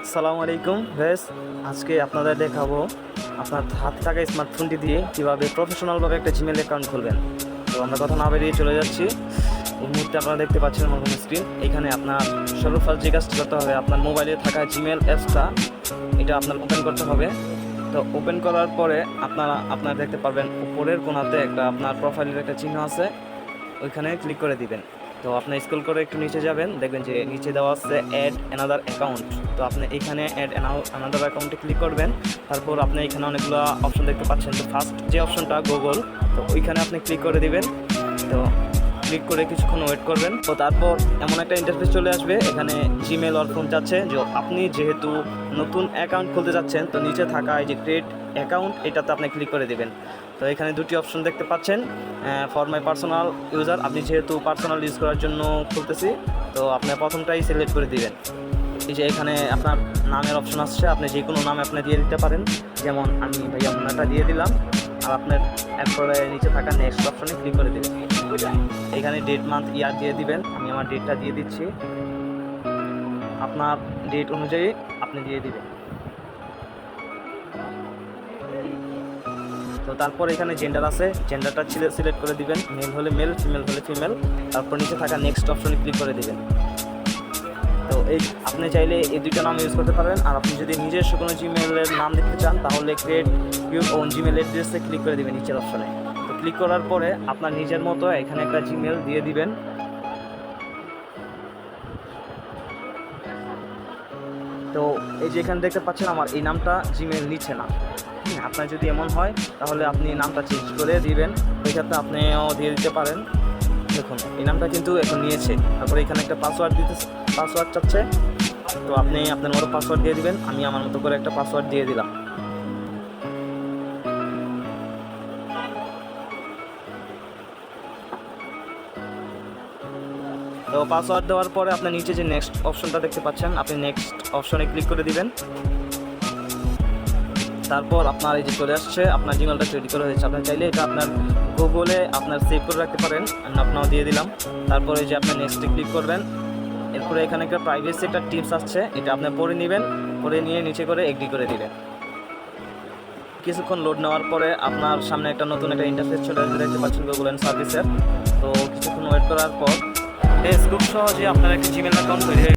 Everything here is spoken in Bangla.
আসসালামু আলাইকুম ভেস। আজকে আপনাদের দেখাবো আপনার হাতে থাকা স্মার্টফোনটি দিয়ে কীভাবে প্রফেশনালভাবে একটা জিমেল অ্যাকাউন্ট খুলবেন। তো আমরা কথা না বেরিয়ে চলে যাচ্ছি। এই মুহূর্তে আপনারা দেখতে পাচ্ছেন আমার হোম স্ক্রিন। এখানে আপনার সর্বপ্রথম যে কাজটি করতে হবে, আপনার মোবাইলে থাকা জিমেল অ্যাপসটা এটা আপনার ওপেন করতে হবে। তো ওপেন করার পরে আপনারা দেখতে পারবেন উপরের কোণাতে একটা আপনার প্রোফাইলের একটা চিহ্ন আছে, ওইখানে ক্লিক করে দিবেন। তো আপনি স্ক্রল করে একটু নিচে যাবেন, দেখবেন যে নিচে দেওয়া আছে অ্যাড অ্যানাদার অ্যাকাউন্ট। তো আপনি এখানে অ্যাড অ্যানাদার অ্যাকাউন্টে ক্লিক করবেন। তারপর আপনি এখানে অনেকগুলো অপশন দেখতে পাচ্ছেন। তো ফার্স্ট যে অপশনটা গুগল, তো ওইখানে আপনি ক্লিক করে দিবেন। তো ক্লিক করে কিছুক্ষণ ওয়েট করবেন। তো তারপর এমন একটা ইন্টারফেস চলে আসবে, এখানে জিমেল অর ফোন যাচ্ছে যে আপনি যেহেতু নতুন অ্যাকাউন্ট খুলতে যাচ্ছেন, তো নিচে থাকা এই যে ক্রিয়েট অ্যাকাউন্ট এটাতে আপনি ক্লিক করে দেবেন। তো এখানে দুটি অপশন দেখতে পাচ্ছেন, ফর মাই পার্সোনাল ইউজার, আপনি যেহেতু পার্সোনাল ইউজ করার জন্য খুলতেছি, তো আপনি প্রথমটাই সিলেক্ট করে দিবেন। এই যে এখানে আপনার নামের অপশন আসছে, আপনি যে কোনো নাম আপনি দিয়ে দিতে পারেন। যেমন আমি ভাইয়া মুন্নাটা দিয়ে দিলাম। আর আপনার এরপরে নিচে থাকা নেক্সট অপশনে ক্লিক করে দেবেন। এখানে ডেট মান্থ ইয়ার দিয়ে দিবেন। আমি আমার ডেটটা দিয়ে দিচ্ছি, আপনার ডেট অনুযায়ী আপনি দিয়ে দিবেন। তো তারপর এখানে জেন্ডার আছে, জেন্ডারটা সিলেক্ট করে দিবেন। মেল হলে মেল, ফিমেল হলে ফিমেল। তারপর নিচে থাকা নেক্সট অপশনে ক্লিক করে দিবেন। তো এই আপনি চাইলে এই দুইটা নাম ইউজ করতে পারেন। আর আপনি যদি নিজস্ব কোনো জিমেলের নাম দিতে চান, তাহলে ক্রিয়েট ইউর ওন জিমেল অ্যাড্রেসে ক্লিক করে দেবেন নিচের অপশনে। তো ক্লিক করার পরে আপনার নিজের মতো এখানে একটা জিমেল দিয়ে দিবেন। তো এই যে এখানে দেখতে পাচ্ছেন আমার এই নামটা জিমেল নিচ্ছে না। আপনার যদি এমন হয় তাহলে আপনি নামটা চেঞ্জ করে দিবেন। ওই ক্ষেত্রে আপনিও দিয়ে দিতে পারেন। দেখুন এই নামটা কিন্তু এখন নিয়েছে। তারপরে এখানে একটা পাসওয়ার্ড চাচ্ছে। তো আপনি আপনার মতো পাসওয়ার্ড দিয়ে দিবেন। আমি আমার মতো করে একটা পাসওয়ার্ড দিয়ে দিলাম। তো পাসওয়ার্ড দেওয়ার পরে আপনার নিচে যে নেক্সট অপশনটা দেখতে পাচ্ছেন, আপনি নেক্সট অপশনে ক্লিক করে দিবেন। তারপর আপনার এই যে চলে আসছে, আপনার জিমেলটা তৈরি করা হয়েছে। আপনি চাইলে এটা আপনার গুগলে আপনার সেভ করে রাখতে পারেন। আমি আপনাও দিয়ে দিলাম। তারপরে যে আপনার নেক্সটে ক্লিক করবেন। এরপরে এখানে একটা প্রাইভেসি একটা টিপস আসছে, এটা আপনি পড়ে নেবেন। পড়ে নিয়ে নিচে করে এগ্রি করে দিবেন। কিছুক্ষণ লোড নেওয়ার পরে আপনার সামনে একটা নতুন একটা ইন্টারফেস চলে আসবে, দেখতে পাচ্ছেন গুগল অ্যান্ড সার্ভিসের। তো কিছুক্ষণ ওয়েট করার পর খুব সহজে আপনার একটা জিমেল অ্যাকাউন্ট তৈরি হয়ে